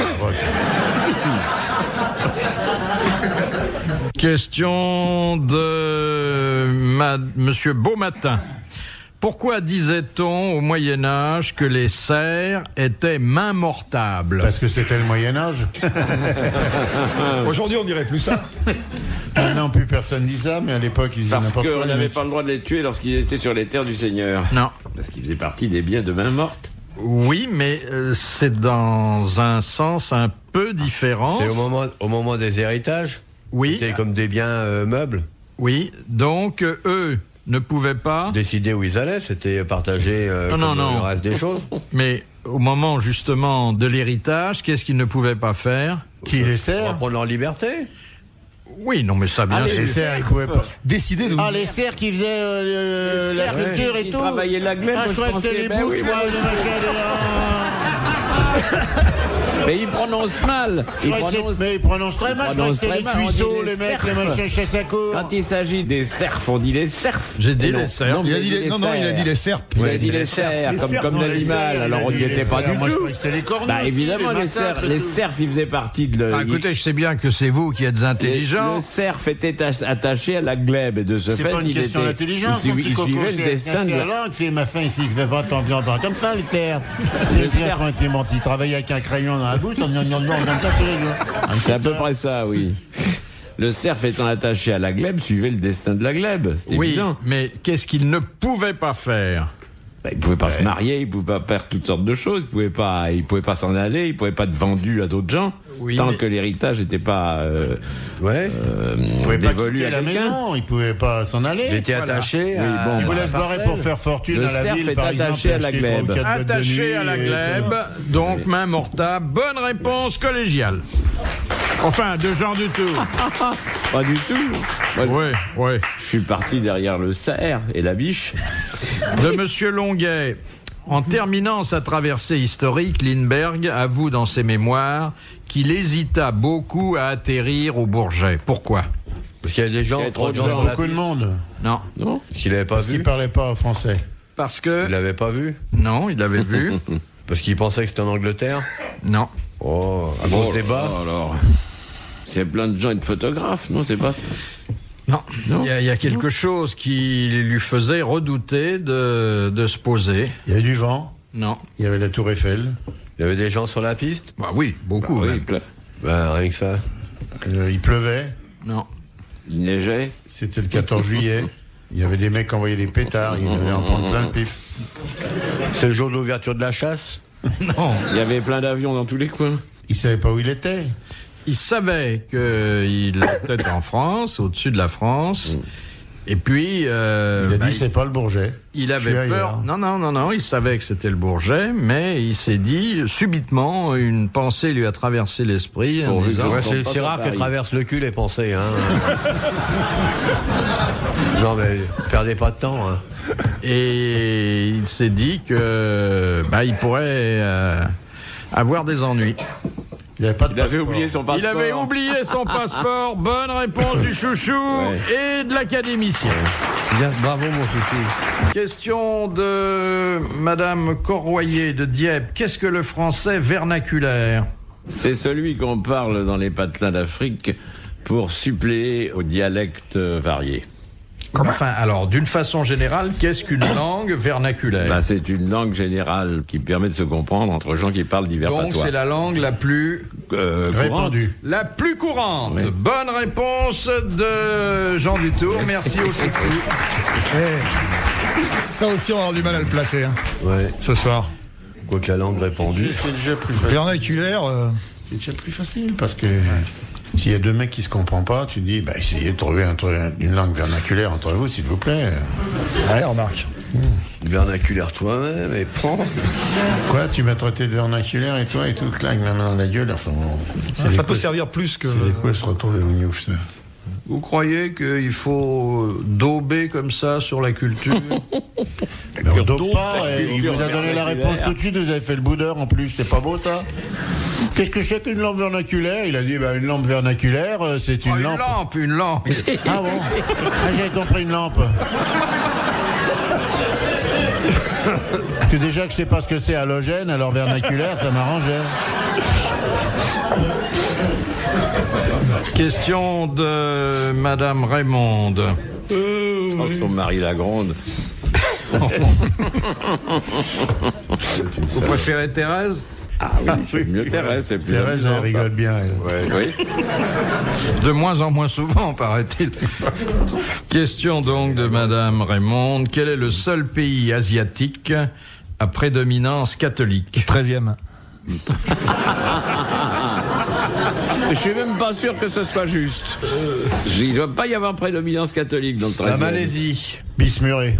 S1: Question de Monsieur Beaumatin. Pourquoi disait-on au Moyen-Âge que les cerfs étaient mains-mortables?
S4: Parce que c'était le Moyen-Âge.
S5: Aujourd'hui, on dirait plus ça.
S4: Maintenant, plus personne dit ça, mais à l'époque, ils disaient
S3: Parce
S4: n'importe quoi.
S3: qu'on
S4: les
S3: n'avait
S4: mecs.
S3: pas le droit de les tuer lorsqu'ils étaient sur les terres du Seigneur.
S1: Non.
S3: Parce qu'ils faisaient partie des biens de main morte.
S1: Oui, mais c'est dans un sens un peu différent.
S2: C'est au moment des héritages.
S1: Oui,
S2: C'était comme des biens meubles.
S1: oui. Donc, eux ne pouvaient pas...
S2: Décider où ils allaient, c'était partagé comme
S1: non.
S2: le reste des choses.
S1: Mais au moment, justement, de l'héritage, qu'est-ce qu'ils ne pouvaient pas faire?
S4: Qui les
S2: On va
S4: sert?
S2: prendre leur liberté.
S1: Oui, non, mais ça, bien
S3: Allez,
S1: sûr.
S4: Les cerfs, ils pouvaient pas.
S5: Décider de vous...
S4: Ah, les cerfs qui faisaient la culture et
S3: Ils
S4: tout.
S3: travaillaient la glèbe,
S4: Ah, je
S3: je
S4: croyais que c'était
S3: pensais,
S4: les
S3: ben
S4: boucs,
S3: oui,
S4: moi,
S3: ben
S4: le
S3: oui.
S4: machin
S3: Mais ils prononcent mal.
S4: Mais ils prononcent très mal. Je croyais que c'était les cuisseaux, les mecs, les machins chasse à cour.
S3: Quand il s'agit des cerfs, on dit les cerfs.
S1: J'ai dit
S3: Non,
S1: les cerfs.
S3: non,
S5: Il a
S3: vous
S5: dit
S3: avez
S5: les... Non, non, il a dit les serpes.
S3: Vous avez dit les cerfs, comme l'animal, alors on n'y était pas du
S4: Moi, je
S3: tout.
S4: croyais que c'était les corneaux.
S3: Bah
S4: aussi,
S3: évidemment, les
S4: massacres et
S3: cerfs,
S4: tout.
S3: ils faisaient partie de...
S1: Ah, écoutez, je sais bien que c'est vous qui êtes intelligent.
S3: Le cerf était attaché à la glèbe et de ce
S4: C'est
S3: fait,
S4: pas une
S3: il
S4: question
S3: était,
S4: d'intelligence.
S3: il
S4: mon petit coco,
S3: suivait le
S4: c'est
S3: destin de la...
S4: langue, c'est ma fin ici, qui fait pas tant bien comme ça, le cerf. C'est le cerf, c'est bon, il travaille avec un crayon dans la bouche, on comme ça sur les jours.
S3: C'est à peu près ça, oui. Le cerf étant attaché à la glèbe suivait le destin de la glèbe, c'est
S1: Oui,
S3: évident.
S1: mais qu'est-ce qu'ils ne pouvaient pas faire?
S3: Bah, il pouvait pas se marier, il pouvait pas faire toutes sortes de choses, il pouvait pas s'en aller, il pouvait pas être vendu à d'autres gens,
S1: Oui,
S3: tant
S1: mais-
S3: que l'héritage n'était pas
S2: Ouais.
S4: Il pouvait pas
S3: dévolu
S4: quitter
S3: à
S4: la
S3: quelqu'un.
S4: maison, il pouvait pas s'en aller.
S2: Il était attaché
S3: Oui,
S2: à...
S3: bon,
S4: Si vous
S3: bah,
S4: laissez barrer pour faire fortune
S3: Le
S4: à la
S3: cerf
S4: ville,
S3: est
S4: par
S3: attaché
S4: exemple,
S3: à la
S4: acheter
S3: glèbe.
S4: 3 ou 4 boîtes de
S1: Attaché
S4: nuit,
S1: à la
S4: et
S1: glèbe, donc main mortable. Bonne réponse collégiale. Enfin, de Jean Dutour.
S3: pas du tout. Moi,
S1: Oui.
S3: je suis parti derrière le cerf et la biche.
S1: De Monsieur Longuet. En terminant sa traversée historique, Lindbergh avoue dans ses mémoires qu'il hésita beaucoup à atterrir au Bourget. Pourquoi?
S2: Parce qu'il y a des gens,
S3: Il y a
S2: trop de
S3: trop de
S2: gens
S3: gens,
S2: sur la
S4: beaucoup de
S2: piste.
S4: monde.
S1: Non.
S3: Non?
S2: Parce qu'il avait pas
S4: Parce
S2: vu.
S4: qu'ils parlaient pas français.
S1: Parce
S2: Il
S1: que...
S2: l'avait pas vu.
S1: Non, il avait vu.
S2: Parce qu'il pensait que c'était en Angleterre.
S1: Non.
S2: Oh, à cause des bas.
S3: Alors, c'est plein de gens et de photographes, non? C'est pas ça.
S1: Non.
S3: Non.
S1: Il y a quelque chose qui lui faisait redouter de se poser.
S4: Il y avait du vent,
S1: Non.
S4: il y avait la tour Eiffel,
S2: Il y avait des gens sur la piste.
S1: Bah oui, beaucoup.
S3: Oui,
S1: même.
S2: Ben, rien que ça.
S4: il pleuvait,
S1: Non.
S3: il neigeait.
S4: c'était le 14 juillet. Il y avait des mecs qui envoyaient des pétards, ils allaient en prendre plein le pif.
S2: C'est le jour de l'ouverture de la chasse.
S1: Non.
S3: Il y avait plein d'avions dans tous les coins.
S4: Il savait pas où il était.
S1: Il savait qu'il était en France, au-dessus de la France. Et puis...
S4: Il a dit c'est pas le Bourget.
S1: Il
S4: Je
S1: avait
S4: suis
S1: peur.
S4: ailleurs.
S1: Non, il savait que c'était le Bourget, mais il s'est dit, subitement, une pensée lui a traversé l'esprit en
S3: Pourvu
S1: disant...
S3: que-
S2: Ouais, c'est rare que traverse le cul les pensées. Hein. Non mais perdez pas de temps. Hein.
S1: Et il s'est dit que il pourrait avoir des ennuis.
S4: Il avait pas de
S3: Il avait
S4: passeport.
S3: oublié son passeport.
S1: Il avait oublié son passeport. Bonne réponse du chouchou et de l'académicien.
S2: Bien, bravo mon chouchou.
S1: Question de Madame Corroyer de Dieppe. Qu'est-ce que le français vernaculaire?
S3: C'est celui qu'on parle dans les patelins d'Afrique pour suppléer aux dialectes variés.
S1: Enfin, alors, d'une façon générale, qu'est-ce qu'une langue vernaculaire?
S3: C'est une langue générale qui permet de se comprendre entre gens qui parlent divers
S1: Donc,
S3: patois.
S1: c'est la langue la plus
S3: Courante.
S4: Répandu.
S1: La plus courante.
S3: Oui.
S1: Bonne réponse de Jean Dutour. Merci au chouchou.
S5: Ça aussi, on va avoir du mal à le placer, hein,
S2: Ouais.
S5: ce soir.
S2: Quoique la langue répandue.
S4: C'est déjà plus facile.
S5: Vernaculaire,
S4: C'est déjà plus facile parce que s'il y a deux mecs qui se comprennent pas, tu dis essayez de trouver une langue vernaculaire entre vous, s'il vous plaît.
S5: ouais, remarque.
S2: Vernaculaire toi-même et prends.
S4: Quoi, tu m'as traité de vernaculaire et toi et tout, claque la main dans la gueule. Enfin, bon,
S5: Ça peut servir plus que...
S4: C'est des quoi se retrouver au news, ça.
S1: Vous croyez qu'il faut dauber comme ça sur la culture?
S4: Mais on dope pas, il vous a donné la réponse tout de suite, vous avez fait le boudeur en plus, c'est pas beau ça? Qu'est-ce que c'est qu'une lampe vernaculaire? Il a dit, une lampe vernaculaire, c'est une lampe.
S1: Une lampe.
S4: Ah bon? Ah, j'ai compris, une lampe. Parce que déjà que je sais pas ce que c'est halogène, alors vernaculaire, ça m'arrangeait.
S1: Question de Madame Raymonde.
S3: Son mari Lagronde.
S1: Vous préférez Thérèse?
S3: Ah oui, mieux Thérèse, c'est plus
S4: Thérèse, elle
S3: amusant,
S4: rigole
S3: ça.
S4: bien, elle.
S3: Oui.
S1: De moins en moins souvent, paraît-il. Question donc de Madame Raymonde. Quel est le seul pays asiatique à prédominance catholique?
S5: 13e.
S3: Je suis même pas sûr que ce soit juste. Il ne doit pas y avoir prédominance catholique dans le 13e.
S2: La Malaisie.
S4: Bismuré.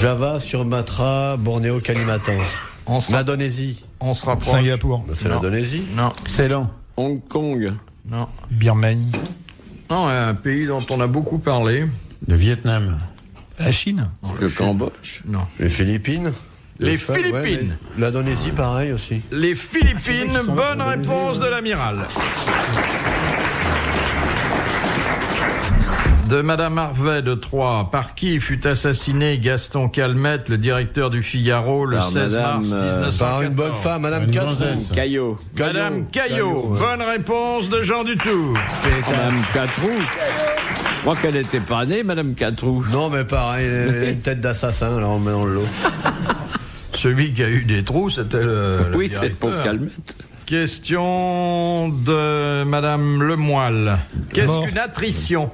S2: Java, Sumatra, Bornéo, Kalimantan. L'Indonésie.
S1: On se rapproche.
S5: Singapour.
S2: C'est
S1: Non.
S2: l'Indonésie.
S1: Non,
S4: C'est lent.
S3: Hong Kong.
S1: non.
S5: Birmanie.
S1: Non, un pays dont on a beaucoup parlé.
S4: Le Vietnam.
S5: La Chine.
S3: Le Cambodge.
S1: Non.
S2: Les Philippines.
S1: Les
S2: Ouais,
S1: Philippines.
S2: mais l'Indonésie, pareil aussi.
S1: Les Philippines, bonne réponse de l'amiral. De Madame Harvet de Troyes. Par qui fut assassiné Gaston Calmette, le directeur du Figaro, le
S3: Par
S1: 16 mars
S3: Madame,
S1: 1914?
S2: Par une bonne femme, Madame
S4: Une
S2: Catrou.
S4: gonzesse.
S3: Caillot.
S1: Madame Caillot.
S2: ouais.
S1: Bonne réponse de Jean Dutour.
S3: Madame Catrou. Je crois qu'elle n'était pas née, Madame Catrou.
S2: Non, mais pareil, elle a une tête d'assassin, là, on le met dans le lot.
S1: Celui qui a eu des trous, c'était le
S3: Oui,
S1: directeur.
S3: cette pauvre Calmette.
S1: Question de Madame Lemoyle. Qu'est-ce
S5: Mort.
S1: qu'une attrition?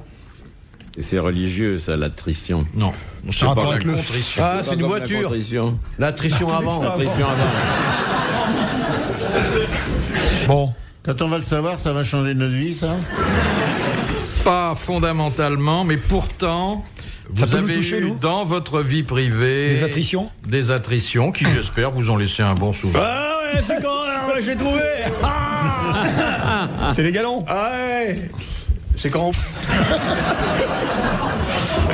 S3: Et c'est religieux, ça, l'attrition.
S1: Non, c'est
S5: Ah,
S1: pas
S5: pas
S1: la
S5: avec le-
S1: contrition.
S2: Ah, c'est une
S3: Comme
S2: voiture.
S3: La contrition.
S2: L'attrition avant.
S3: Contrition avant.
S5: Bon.
S4: Quand on va le savoir, ça va changer notre vie, ça?
S1: Pas fondamentalement, mais pourtant,
S5: Ça
S1: vous
S5: peut nous
S1: avez
S5: toucher,
S1: eu
S5: nous
S1: dans votre vie privée
S5: Les attritions.
S1: des attritions qui, j'espère, vous ont laissé un bon souvenir.
S2: Ah ouais, c'est quand je l'ai trouvé.
S5: C'est les galons.
S2: Ah ouais. C'est quand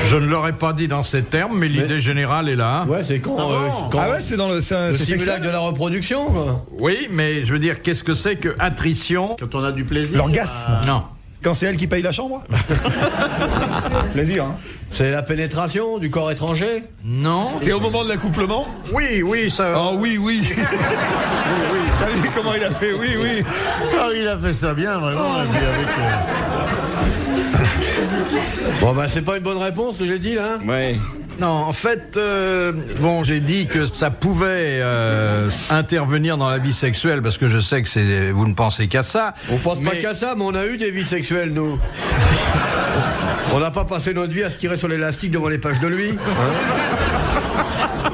S1: Je ne l'aurais pas dit dans ces termes, mais l'idée générale est là.
S2: Ouais, c'est quand,
S5: Ah ouais, c'est dans le...
S2: le
S5: C'est
S2: simulacre
S5: sexuel.
S2: de la reproduction, quoi.
S1: Oui, mais je veux dire, qu'est-ce que c'est que attrition?
S4: Quand on a du plaisir.
S5: L'orgasme.
S1: Non.
S5: Quand c'est elle qui paye la chambre. Plaisir, hein.
S2: C'est la pénétration du corps étranger.
S1: Non.
S5: C'est au moment de l'accouplement.
S1: Oui, oui, ça.
S5: Oh oui, oui. Oui. T'as vu comment il a fait? Oui, oui.
S4: Ah, il a fait ça bien, vraiment. Et puis avec,
S2: Bon, bah, c'est pas une bonne réponse, que j'ai dit, là.
S3: Ouais.
S1: Non, en fait, bon, j'ai dit que ça pouvait intervenir dans la vie sexuelle parce que je sais que vous ne pensez qu'à ça.
S2: On pense pas
S1: Mais-
S2: qu'à ça, mais on a eu des vies sexuelles, nous. On n'a pas passé notre vie à se tirer sur l'élastique devant les pages de lui. Hein.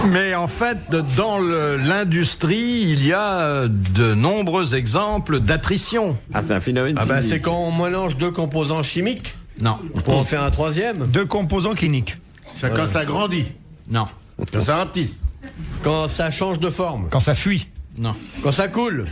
S1: Mais en fait, dans l'industrie, il y a de nombreux exemples d'attrition.
S3: Ah, c'est un phénomène.
S2: Ah ben
S3: physique.
S2: c'est quand on mélange deux composants chimiques
S1: Non,
S2: pour en faire un troisième.
S5: Deux composants cliniques.
S4: C'est quand ça grandit,
S1: non,
S4: quand ça rapetisse.
S2: Quand ça change de forme.
S5: Quand ça fuit.
S1: non.
S2: Quand ça coule.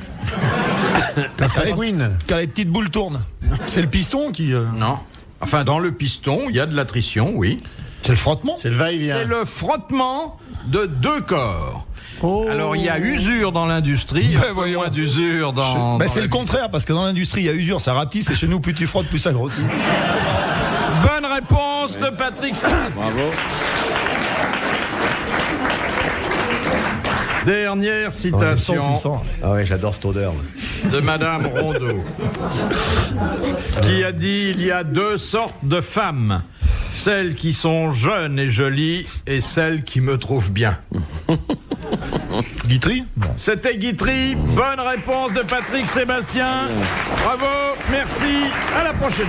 S4: Quand ça couine.
S5: Quand les petites boules tournent. C'est le piston qui...
S1: Non. Enfin, dans le piston, il y a de l'attrition, oui.
S5: C'est le frottement.
S4: C'est le va-et-vient.
S1: C'est le frottement de deux corps. Alors, il y a usure dans l'industrie, un peu moins d'usure dans...
S5: Ben,
S1: dans
S5: c'est
S1: la
S5: le contraire, parce que dans l'industrie, il y a usure, ça rapetisse, et chez nous, plus tu frottes, plus ça grossit.
S1: Bonne réponse de Patrick Sébastien.
S3: Bravo.
S1: Dernière citation
S2: Ah ouais, j'adore cette odeur.
S1: de Madame Rondeau, qui a dit: il y a deux sortes de femmes, celles qui sont jeunes et jolies et celles qui me trouvent bien.
S5: Guitry.
S1: C'était Guitry. Bonne réponse de Patrick Sébastien. Bravo, merci, à la prochaine.